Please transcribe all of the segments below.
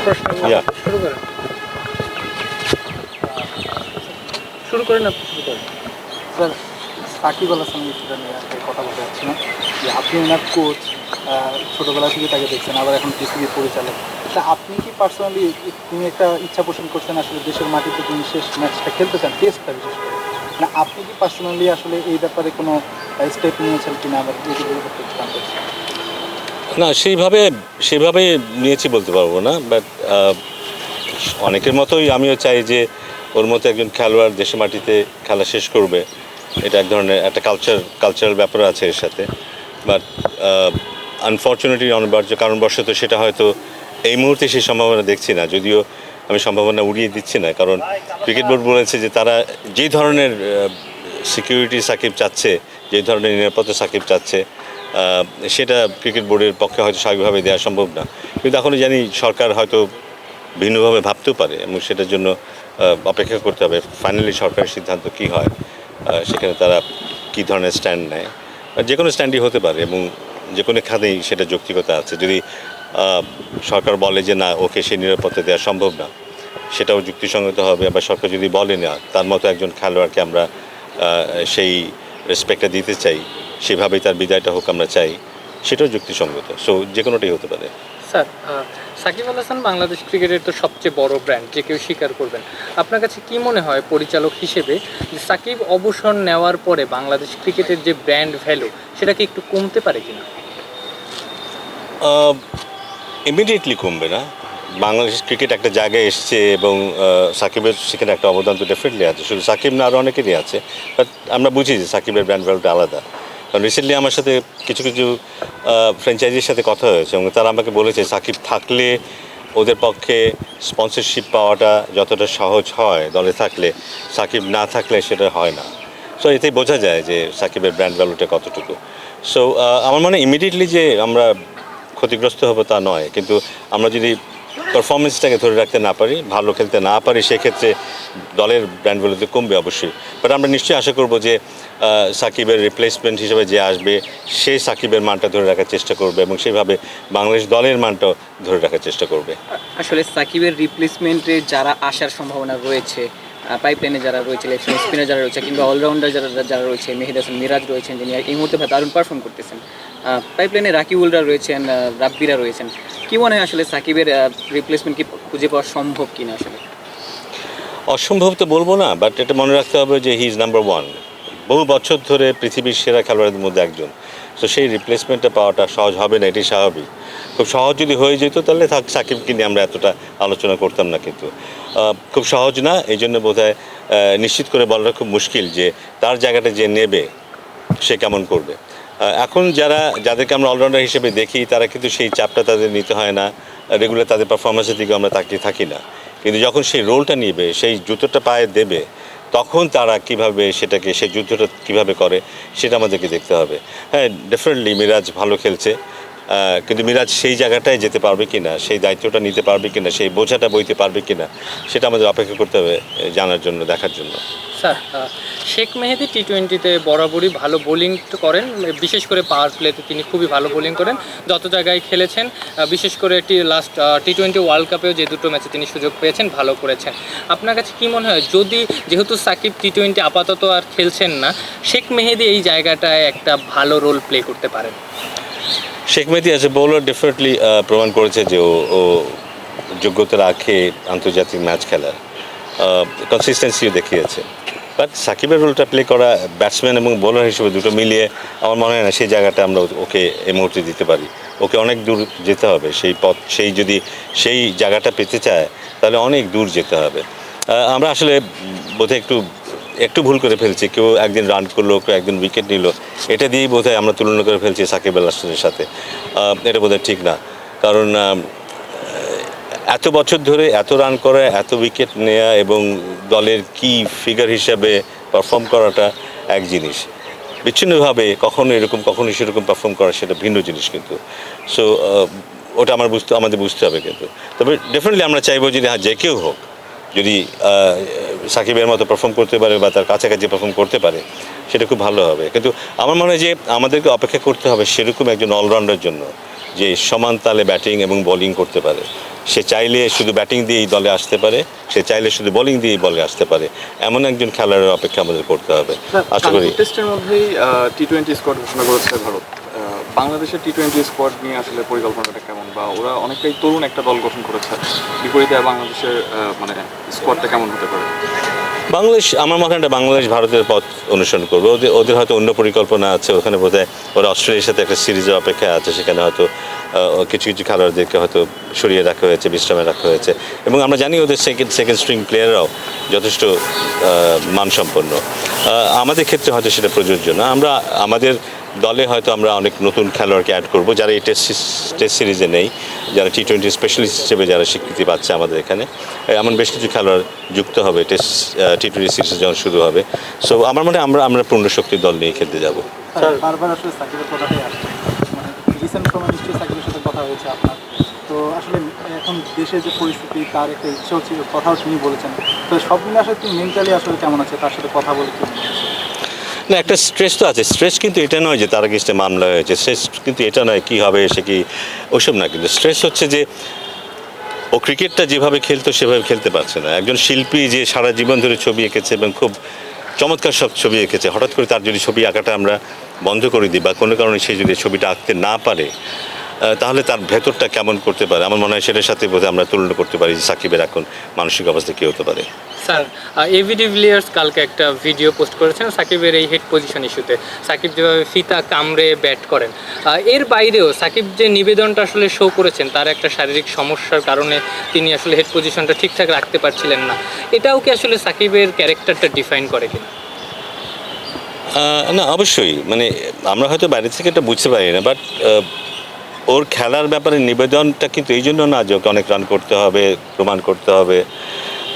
প্রশ্ন Yeah. শুরু করেন আপনি শুরু করেন। স্যার, সাকিব আল হাসান বিষয়টা নিয়ে আজকে কথা বলতে চাচ্ছিলাম যে আপনি ওনার কোচ, ছোটোবেলা থেকে তাকে দেখছেন, আবার এখন পৃথিবীর পরিচালক। তা আপনি কি পার্সোনালি তিনি একটা ইচ্ছা পোষণ করছেন আসলে দেশের মাটিতে তিনি শেষ ম্যাচটা খেলতে চান, টেস্টটা বিশেষ করে, না আপনি কি পার্সোনালি আসলে এই ব্যাপারে কোনো স্টেপ নিয়েছেন কিনা আবার এইগুলো করতে জানতে চাই। না, সেইভাবে নিয়েছি বলতে পারবো না, বাট অনেকের মতোই আমিও চাই যে ওর মতো একজন খেলোয়াড় দেশের মাটিতে খেলা শেষ করবে। এটা এক ধরনের একটা কালচারাল ব্যাপার আছে এর সাথে। বাট আনফর্চুনেটলি অনিবার্য কারণবশত সেটা হয়তো এই মুহূর্তে সেই সম্ভাবনা দেখছি না, যদিও আমি সম্ভাবনা উড়িয়ে দিচ্ছি না, কারণ ক্রিকেট বোর্ড বলেছে যে তারা যে ধরনের সিকিউরিটি সাকিব চাচ্ছে, যে ধরনের নিরাপত্তা সাকিব চাচ্ছে, সেটা ক্রিকেট বোর্ডের পক্ষে হয়তো স্বাভাবিকভাবে দেওয়া সম্ভব না। কিন্তু এখনও জানি সরকার হয়তো ভিন্নভাবে ভাবতেও পারে এবং সেটার জন্য অপেক্ষা করতে হবে ফাইনালি সরকারের সিদ্ধান্ত কী হয়, সেখানে তারা কী ধরনের স্ট্যান্ড নেয়। যে কোনো স্ট্যান্ডই হতে পারে এবং যে কোনো খাতেই সেটা যৌক্তিকতা আছে। যদি সরকার বলে যে না, ওকে সেই নিরাপত্তা দেওয়া সম্ভব না, সেটাও যুক্তিসঙ্গত হবে। আবার সরকার যদি বলে না, তার মতো একজন খেলোয়াড়কে আমরা সেই রেসপেক্টটা দিতে চাই, সেভাবেই তার বিদায়টা হোক আমরা চাই, সেটাও যুক্তিসঙ্গত। সো যে কোনোটাই হতে পারে। স্যার, সাকিব আল হাসান বাংলাদেশ ক্রিকেটের তো সবচেয়ে বড় ব্র্যান্ড, যে কেউ স্বীকার করবেন। আপনার কাছে কি মনে হয় পরিচালক হিসেবে যে সাকিব অবসর নেওয়ার পরে বাংলাদেশ ক্রিকেটের যে ব্র্যান্ড ভ্যালু সেটা কি একটু কমতে পারে কিনা? ইমিডিয়েটলি কমবে না। বাংলাদেশ ক্রিকেট একটা জায়গায় এসছে এবং সাকিবের সেখানে একটা অবদান তো ডেফিনেটলি আছে। শুধু সাকিব না, আরও অনেকেরই আছে। বাট আমরা বুঝি যে সাকিবের ব্র্যান্ড ভ্যালুটা আলাদা। কারণ রিসেন্টলি আমার সাথে কিছু ফ্র্যাঞ্চাইজির সাথে কথা হয়েছে এবং তারা আমাকে বলেছে সাকিব থাকলে ওদের পক্ষে স্পন্সরশিপ পাওয়াটা যতটা সহজ হয় দলে থাকলে, সাকিব না থাকলে সেটা হয় না। সো এতেই বোঝা যায় যে সাকিবের ব্র্যান্ড ভ্যালুটা কতটুকু। সো আমার মনে হয় ইমিডিয়েটলি যে আমরা ক্ষতিগ্রস্ত হবো তা নয়, কিন্তু আমরা যদি পারফরমেন্সটাকে ধরে রাখতে না পারি, ভালো খেলতে না পারি, সেক্ষেত্রে দলের ব্র্যান্ড ভ্যালুতে কমবে অবশ্যই। বাট আমরা নিশ্চয়ই আশা করবো যে সাকিবের রিপ্লেসমেন্ট হিসেবে যে আসবে সে সাকিবের মানটা ধরে রাখার চেষ্টা করবে এবং সেইভাবে বাংলাদেশ দলের মানটাও ধরে রাখার চেষ্টা করবে। আসলে সাকিবের রিপ্লেসমেন্টে যারা আসার সম্ভাবনা রয়েছে, পাইপলাইনে যারা রয়েছে, লেগ স্পিনার যারা রয়েছে, কিংবা অলরাউন্ডার যারা রয়েছে, মেহেদী হাসান মিরাজ রয়েছেন, যিনি এই মুহূর্তে দারুণ পারফর্ম করতেছেন। পাইপলাইনে রাকিবুলরা রয়েছেন, রাব্বিরা রয়েছেন। কি মনে হয় আসলে সাকিবের রিপ্লেসমেন্ট কি খুঁজে পাওয়া সম্ভব কিনা? আসলে অসম্ভব তো বলবো না, বাট এটা মনে রাখতে হবে যে হি ইজ নাম্বার ওয়ান। বহু বছর ধরে পৃথিবীর সেরা খেলোয়াড়দের মধ্যে একজন। তো সেই রিপ্লেসমেন্টটা পাওয়াটা সহজ হবে না, এটি স্বাভাবিক। খুব সহজ যদি হয়ে যেত তাহলে সাকিবকে নিয়ে আমরা এতটা আলোচনা করতাম না, কিন্তু খুব সহজ না। এই জন্য বোধহয় নিশ্চিত করে বলাটা খুব মুশকিল যে তার জায়গাটা যে নেবে সে কেমন করবে। এখন যাদেরকে আমরা অলরাউন্ডার হিসেবে দেখি তারা কিন্তু সেই চাপটা তাদের নিতে হয় না, রেগুলার তাদের পারফরমেন্সের দিকে আমরা তাকিয়ে থাকি না। কিন্তু যখন সেই রোলটা নিবে, সেই জুতোটা পায়ে দেবে, তখন তারা কিভাবে সেটাকে, সেই যুদ্ধটা কিভাবে করে সেটা আমাদেরকে দেখতে হবে। হ্যাঁ, ডেফিনেটলি মিরাজ ভালো খেলছে, কিন্তু মিরাজ সেই জায়গাটায় যেতে পারবে কি না, সেই দায়িত্বটা নিতে পারবে কি না, সেই বোঝাটা বইতে পারবে কি না, সেটা আমাদের অপেক্ষা করতে হবে জানার জন্য, দেখার জন্য। স্যার, শেখ মেহেদী টি-20তে বরাবরই ভালো বোলিং করেন, বিশেষ করে পাওয়ার প্লেতে তিনি খুবই ভালো বোলিং করেন যত জায়গায় খেলেছেন। বিশেষ করে লাস্ট টি-20 ওয়ার্ল্ড কাপেও যে দুটো ম্যাচে তিনি সুযোগ পেয়েছেন, ভালো করেছেন। আপনার কাছে কী মনে হয়, যেহেতু সাকিব টি-20 আপাতত আর খেলছেন না, শেখ মেহেদী এই জায়গাটায় একটা ভালো রোল প্লে করতে পারেন? শেখ মেহেদী অ্যাজ এ বোলার ডেফিনেটলি প্রমাণ করেছে যে ও যোগ্যতা রাখে আন্তর্জাতিক ম্যাচ খেলার, কনসিস্টেন্সিও দেখিয়েছে। বাট সাকিবের রোলটা প্লে করা ব্যাটসম্যান এবং বোলার হিসেবে দুটো মিলিয়ে আমার মনে হয় না সেই জায়গাটা আমরা ওকে এই মুহূর্তে দিতে পারি। ওকে অনেক দূর যেতে হবে, যদি সেই জায়গাটা পেতে চায় তাহলে অনেক দূর যেতে হবে। আমরা আসলে বোধহয় একটু ভুল করে ফেলছি। কেউ একদিন রান করলো, কেউ একদিন উইকেট নিল, এটা দিয়েই বোধহয় আমরা তুলনা করে ফেলছি সাকিব আল হাসানের সাথে। এটা বোধহয় ঠিক না, কারণ এত বছর ধরে এত রান করা, এত উইকেট নেওয়া এবং দলের কি ফিগার হিসাবে পারফর্ম করাটা এক জিনিস, বিচ্ছিন্নভাবে কখনো এরকম কখনো সেরকম পারফর্ম করা সেটা ভিন্ন জিনিস। কিন্তু সো ওটা আমাদের বুঝতে হবে। কিন্তু তবে ডেফিনেটলি আমরা চাইবো যদি যে কেউ হোক, যদি সাকিবের মতো পারফর্ম করতে পারে বা তার কাছাকাছি পারফর্ম করতে পারে সেটা খুব ভালো হবে। কিন্তু আমার মনে হয় যে আমাদেরকে অপেক্ষা করতে হবে সেরকম একজন অলরাউন্ডার জন্য, যে সমান তালে ব্যাটিং এবং বোলিং করতে পারে। সে চাইলে শুধু ব্যাটিং দিয়েই দলে আসতে পারে, সে চাইলে শুধু বোলিং দিয়েই বলে আসতে পারে, এমন একজন খেলোয়াড়ের অপেক্ষা আমাদের করতে হবে। আশা করি টেস্টের মধ্যেই টি-20 স্কোয়াড ঘোষণা করেছে ভারত। বাংলাদেশের টি-20 স্কোয়াড নিয়ে আসলে পরিকল্পনাটা কেমন, বা ওরা অনেকটাই তরুণ একটা দল গঠন করেছে, বিপরীতে বাংলাদেশের মানে স্কোয়াডটা কেমন হতে পারে? বাংলাদেশ, আমার মনে হয় বাংলাদেশ ভারতের পথ অনুসরণ করবে। ওদের হয়তো অন্য পরিকল্পনা আছে, ওখানে বোধহয় ওরা অস্ট্রেলিয়ার সাথে একটা সিরিজের অপেক্ষায় আছে, সেখানে হয়তো কিছু কিছু খেলোয়াড়দেরকে হয়তো সরিয়ে রাখা হয়েছে, বিশ্রামে রাখা হয়েছে, এবং আমরা জানি ওদের সেকেন্ড স্ট্রিং প্লেয়াররাও যথেষ্ট মানসম্পন্ন। আমাদের ক্ষেত্রে হয়তো সেটা প্রযোজ্য না। আমরা আমাদের দলে হয়তো আমরা অনেক নতুন খেলোয়াড়কে অ্যাড করব, যারা এই টেস্ট সিরিজে নেই, যারা টি-20 স্পেশালিস্ট হিসেবে যারা স্বীকৃতি পাচ্ছে আমাদের এখানে, এমন বেশ কিছু খেলোয়াড় যুক্ত হবে টেস্ট টি-20 সিরিজ যখন শুরু হবে। সো আমার মনে হয় আমরা পূর্ণ শক্তির দল নিয়ে খেলতে যাব। স্যার, বারবার আসলে সাকিবের কথাটাই আসছে, মানে রিসেন্ট সময় নিশ্চয়ই সাকিবের সাথে কথা হয়েছে আপনার। তো আসলে এখন দেশের যে পরিস্থিতি, তার একটা ইচ্ছাও ছিল, কথাও তিনি বলেছেন। তো সব মিলে আসলে তিনি মেন্টালি আসলে কেমন আছে, তার সাথে কথা বলে কি মনে হচ্ছে? না, একটা স্ট্রেস তো আছে। স্ট্রেস কিন্তু এটা নয় যে তার আগেস্টে মামলা হয়েছে, স্ট্রেস কিন্তু এটা নয় কী হবে সে কি, ওসব না। কিন্তু স্ট্রেস হচ্ছে যে ও ক্রিকেটটা যেভাবে খেলতো সেভাবে খেলতে পারছে না। একজন শিল্পী যে সারা জীবন ধরে ছবি এঁকেছে এবং খুব চমৎকার সব ছবি এঁকেছে, হঠাৎ করে তার যদি ছবি আঁকাটা আমরা বন্ধ করে দিই বা কোনো কারণে সে যদি ছবিটা আঁকতে না পারে, তাহলে তার ভেতরটা কেমন করতে পারে, আমার মনে হয় সেটার সাথে বোধহয় আমরা তুলনা করতে পারি যে সাকিবের এখন মানসিক অবস্থা কী হতে পারে। স্যার, এবি ডিভিলিয়ার্স কালকে একটা ভিডিও পোস্ট করেছেন সাকিবের এই হেড পজিশন ইস্যুতে, সাকিব যেভাবে ফিতা কামড়ে ব্যাট করেন। এর বাইরেও সাকিব যে নিবেদনটা আসলে শো করেছেন, তার একটা শারীরিক সমস্যার কারণে তিনি আসলে হেড পজিশনটা ঠিকঠাক রাখতে পারছিলেন না। এটাও কি আসলে সাকিবের ক্যারেক্টারটা ডিফাইন করে কিনা? না, অবশ্যই, মানে আমরা হয়তো বাইরে থেকে এটা বুঝতে পারি না, বাট ওর খেলার ব্যাপারে নিবেদনটা কিন্তু এই জন্য না যে ওকে অনেক রান করতে হবে, প্রমাণ করতে হবে।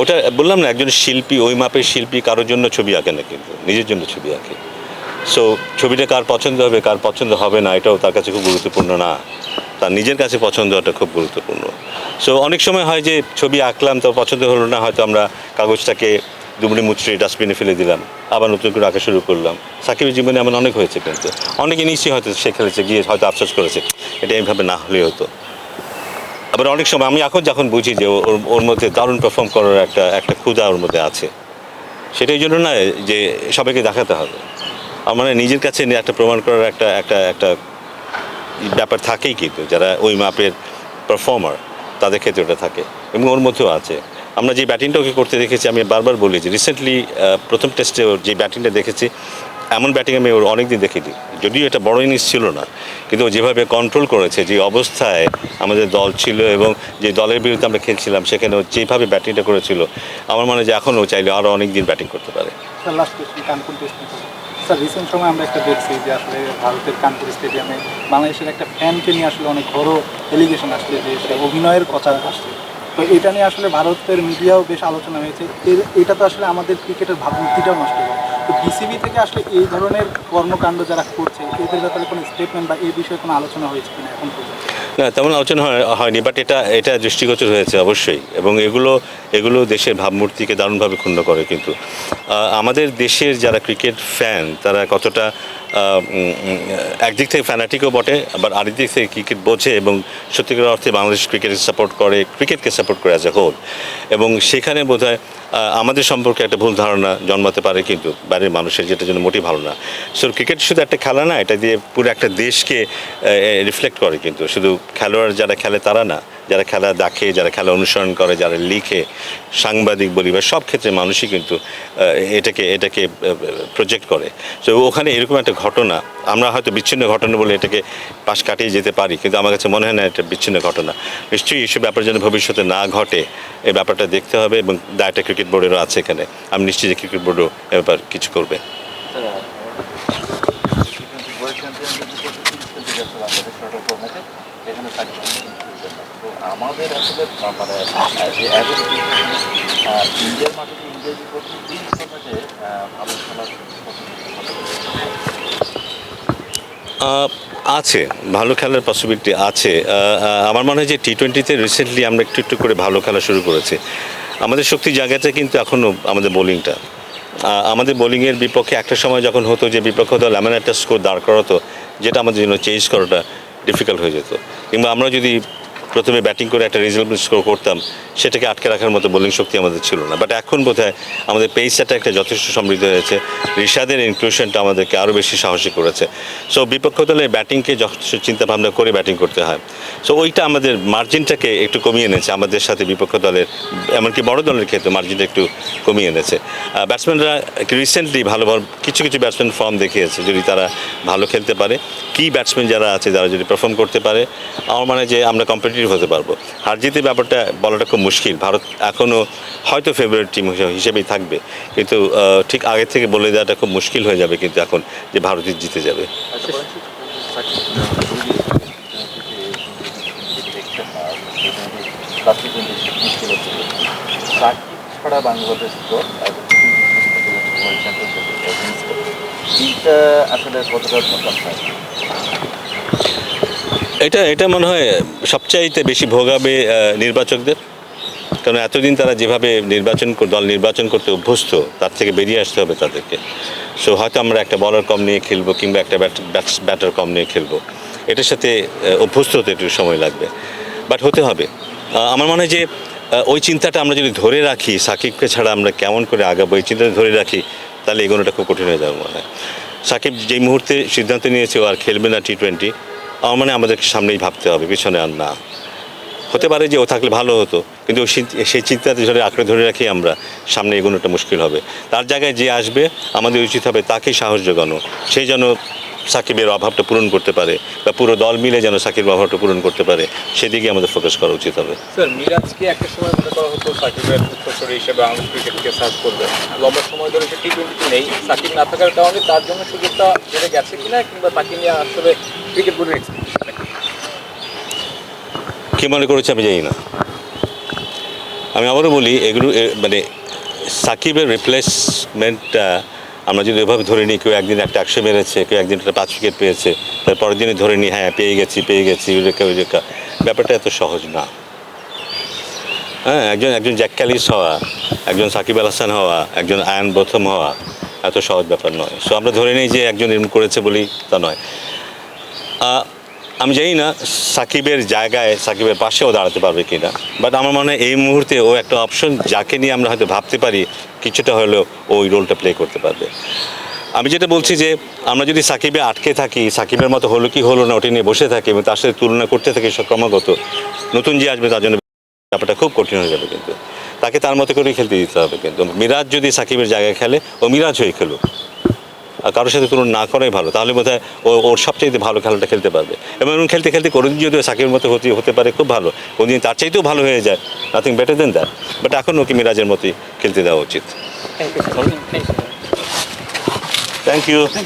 ওটা বললাম না, একজন শিল্পী, ওই মাপের শিল্পী কারোর জন্য ছবি আঁকে না, কিন্তু নিজের জন্য ছবি আঁকে। সো ছবিটা কার পছন্দ হবে কার পছন্দ হবে না, এটাও তার কাছে খুব গুরুত্বপূর্ণ না, তার নিজের কাছে পছন্দ হওয়াটা খুব গুরুত্বপূর্ণ। সো অনেক সময় হয় যে ছবি আঁকলাম, তো পছন্দ হলো না, হয়তো আমরা কাগজটাকে দুমড়ি মুচড়ে ডাস্টবিনে ফেলে দিলাম, আবার নতুন করে আঁকা শুরু করলাম। সাকিবের জীবনে এমন অনেক হয়েছে, কিন্তু অনেকে নিশ্চয়ই হয়তো সে খেলেছে গিয়ে হয়তো আফসোস করেছে এটা এইভাবে না হলেই হতো। আবার অনেক সময় আমি এখন যখন বুঝি যে ওর মধ্যে দারুণ পারফর্ম করার একটা ক্ষুধা ওর মধ্যে আছে, সেটাই জন্য না যে সবাইকে দেখাতে হবে। আমার মানে নিজের কাছে একটা প্রমাণ করার একটা ব্যাপার থাকেই, কিন্তু যারা ওই মাপের পারফর্মার তাদের ক্ষেত্রে ওটা থাকে, এবং ওর মধ্যেও আছে। আমরা যে ব্যাটিংটা ওকে করতে দেখেছি, আমি বারবার বলি যে রিসেন্টলি প্রথম টেস্টে ওর যে ব্যাটিংটা দেখেছি, এমন ব্যাটিং আমি ওর অনেক দিন দেখিনি। যদিও এটা বড় ইনিংস ছিল না, কিন্তু ও যেভাবে কন্ট্রোল করেছে, যে অবস্থায় আমাদের দল ছিল এবং যে দলের বিরুদ্ধে আমরা খেলছিলাম, সেখানে ও যেভাবে ব্যাটিংটা করেছিল, আমার মনে হয় যে এখন ও চাইলে আরও অনেক দিন ব্যাটিং করতে পারে। Sir, last question, Kanpur test নিয়ে। স্যার, রিসেন্ট সময় আমরা একটা দেখছি যে আসলে ভারতের কানপুর স্টেডিয়ামে বাংলাদেশের একটা ফ্যানকে নিয়ে আসলে অনেক বড় এলিগেশন আসছে যে সে অভিনয়ের কথা আসছে। তো এটা নিয়ে আসলে ভারতের মিডিয়াও বেশ আলোচনা হয়েছে। এটা তো আসলে আমাদের ক্রিকেটের ভাবমূর্তিটাও নষ্ট করে। তো বিসিবি থেকে আসলে এই ধরনের কর্মকাণ্ড যারা করছে, এদের ব্যাপারে কোনো স্টেটমেন্ট বা এই বিষয়ে কোনো আলোচনা হয়েছে কিনা এখন পর্যন্ত? না, তেমন আলোচনা হয়নি, বাট এটা দৃষ্টিগোচর হয়েছে অবশ্যই, এবং এগুলো দেশের ভাবমূর্তিকে দারুণভাবে ক্ষুণ্ণ করে। কিন্তু আমাদের দেশের যারা ক্রিকেট ফ্যান, তারা কতটা একদিক থেকে ফ্যানাটিকও বটে, আবার আরেক দিক থেকে ক্রিকেট বোঝে এবং সত্যিকার অর্থে বাংলাদেশ ক্রিকেটকে সাপোর্ট করে অ্যাজ এ হোল। এবং সেখানে বোধহয় আমাদের সম্পর্কে একটা ভুল ধারণা জন্মাতে পারে কিন্তু বাইরের মানুষের, যেটার জন্য মোটেই ভালো না। সো ক্রিকেট শুধু একটা খেলা না, এটা দিয়ে পুরো একটা দেশকে রিফ্লেক্ট করে, কিন্তু শুধু খেলোয়াড় যারা খেলে তারা না, যারা খেলা দেখে, যারা খেলা অনুসরণ করে, যারা লিখে, সাংবাদিক বলি বা সব ক্ষেত্রে মানুষই কিন্তু এটাকে প্রজেক্ট করে। তো ওখানে এরকম একটা ঘটনা, আমরা হয়তো বিচ্ছিন্ন ঘটনা বলে এটাকে পাশ কাটিয়ে যেতে পারি, কিন্তু আমার কাছে মনে হয় না এটা বিচ্ছিন্ন ঘটনা। নিশ্চয়ই এইসব ব্যাপার যেন ভবিষ্যতে না ঘটে, এই ব্যাপারটা দেখতে হবে, এবং দায়টা ক্রিকেট বোর্ডেরও আছে এখানে। আমি নিশ্চিত যে ক্রিকেট বোর্ডও এ ব্যাপার কিছু করবে। আমাদের আসলে মানে ইন্ডিয়ার মাটিতে ইন্ডিয়ার বিপক্ষে তিন ফর্মেটে ভালো খেলার আছে, ভালো খেলার পসিবিলিটি আছে। আমার মনে হয় যে টি-20তে রিসেন্টলি আমরা একটু করে ভালো খেলা শুরু করেছি। আমাদের শক্তির জায়গাটা কিন্তু এখনও আমাদের বোলিংটা। আমাদের বোলিংয়ের বিপক্ষে একটা সময় যখন হতো যে বিপক্ষ দল এমন একটা স্কোর দাঁড় করাতো যেটা আমাদের জন্য চেঞ্জ করাটা ডিফিকাল্ট হয়ে যেত, কিংবা আমরা যদি প্রথমে ব্যাটিং করে একটা রিজনেবল স্কোর করতাম, সেটাকে আটকে রাখার মতো বোলিং শক্তি আমাদের ছিল না। বাট এখন বোধহয় আমাদের পেসারটা একটা যথেষ্ট সমৃদ্ধ হয়েছে, রিশাদের ইনক্লুশনটা আমাদেরকে আরও বেশি সাহসী করেছে। সো বিপক্ষ দলে ব্যাটিংকে যথেষ্ট চিন্তাভাবনা করে ব্যাটিং করতে হয়। সো ওইটা আমাদের মার্জিনটাকে একটু কমিয়ে এনেছে আমাদের সাথে বিপক্ষ দলের, এমনকি বড় দলের ক্ষেত্রে মার্জিনটা একটু কমিয়ে এনেছে। ব্যাটসম্যানরা রিসেন্টলি ভালো কিছু কিছু ব্যাটসম্যান ফর্ম দেখিয়েছে, যদি তারা ভালো খেলতে পারে, কি ব্যাটসম্যান যারা আছে যারা যদি পারফর্ম করতে পারে, আমার মনে হয় যে আমরা কম্পিটিটিভ হতে পারবো। হার জিতের ব্যাপারটা বলাটা খুব মুশকিল। ভারত এখনও হয়তো ফেভারিট টিম হিসেবেই থাকবে, কিন্তু ঠিক আগের থেকে বলে দেওয়াটা খুব মুশকিল হয়ে যাবে কিন্তু এখন, যে ভারতই জিতে যাবে। সাকিব ছাড়া বাংলাদেশ দল এইটা আসলে কতটা মোটাম হয়? এটা মনে হয় সবচাইতে বেশি ভোগাবে নির্বাচকদের, কারণ এতদিন তারা যেভাবে দল নির্বাচন করতে অভ্যস্ত, তার থেকে বেরিয়ে আসতে হবে তাদেরকে। সো হয়তো আমরা একটা বলার কম নিয়ে খেলবো, কিংবা একটা ব্যাটার কম নিয়ে খেলবো, এটার সাথে অভ্যস্ত হতে একটু সময় লাগবে, বাট হতে হবে। আমার মনে হয় যে ওই চিন্তাটা আমরা যদি ধরে রাখি, সাকিবকে ছাড়া আমরা কেমন করে আগাবো, এই চিন্তাটা ধরে রাখি, তাহলে এগোনোটা খুব কঠিন হয়ে যাবে মনে হয়। সাকিব যেই মুহূর্তে সিদ্ধান্ত নিয়েছে ও আর খেলবে না T20, আমার মানে আমাদের সামনেই ভাবতে হবে, পিছনে আর না। হতে পারে যে ও থাকলে ভালো হতো, কিন্তু সেই চিন্তাতে আঁকড়ে ধরে রাখি আমরা, সামনে এগোনোটা মুশকিল হবে। তার জায়গায় যে আসবে আমাদের উচিত হবে তাকেই সাহস জোগানো, সেই যেন সাকিবের অভাবটা পূরণ করতে পারে, বা পুরো দল মিলে যেন সাকিবের অভাবটা পূরণ করতে পারে, সেদিকে আমাদের ফোকাস করা উচিত হবে। স্যার, মিরাজকে একটা সময় মনে করা হতো সাকিবের উত্তরসূরি হিসেবে বাংলাদেশ ক্রিকেটকে সার্ভ করবে, লম্বা সময় ধরে সে T20 নেই, সাকিব না থাকার কারণে তার জন্য সুযোগটা বেড়ে গেছে কিনা, কিংবা তাকে নিয়ে আসলে ক্রিকেট বোর্ডের এক্সপেকটেশন কে মনে করেছে আমি জানি না। আমি আবারও বলি, এগুলো মানে সাকিবের রিপ্লেসমেন্টটা আমরা যদি এভাবে ধরে নিই, কেউ একদিন একটা 100 মেরেছে, কেউ একদিন একটা 5 উইকেট পেয়েছে, তার পরের দিনে ধরে নিই হ্যাঁ পেয়ে গেছি ইউরেকা, ব্যাপারটা এত সহজ না। হ্যাঁ, একজন জ্যাক ক্যালিস হওয়া, একজন সাকিব আল হাসান হওয়া, একজন আয়ান বোথাম হওয়া এত সহজ ব্যাপার নয়। সো আমরা ধরে নিই যে একজন এরকম করেছে বলেই তা নয়। আমি জানি না সাকিবের জায়গায়, সাকিবের পাশেও দাঁড়াতে পারবে কি না, বাট আমার মনে হয় এই মুহূর্তে ও একটা অপশন, যাকে নিয়ে আমরা হয়তো ভাবতে পারি কিছুটা হলেও ওই রোলটা প্লে করতে পারবে। আমি যেটা বলছি যে আমরা যদি সাকিবে আটকে থাকি, সাকিবের মতো হলো কি হলো না ওটা নিয়ে বসে থাকি এবং তার সাথে তুলনা করতে থাকি ক্রমাগত, নতুন যে আসবে তার জন্য ব্যাপারটা খুব কঠিন হয়ে যাবে। কিন্তু তাকে তার মতো করেই খেলতে দিতে হবে। কিন্তু মিরাজ যদি সাকিবের জায়গায় খেলে, ও মিরাজ হয়ে খেলুক, আর কারোর সাথে তুলনা না করাই ভালো, তাহলে বোধ হয় ওর সবচেয়ে ভালো খেলাটা খেলতে পারবে। এবং খেলতে খেলতে কোনোদিন যদিও সাকিবের মতো হতে পারে খুব ভালো, কোনোদিন তার চাইতেও ভালো হয়ে যায়, nothing better than that, but এখন ওকে মিরাজের মতোই খেলতে দেওয়া উচিত। Thank you.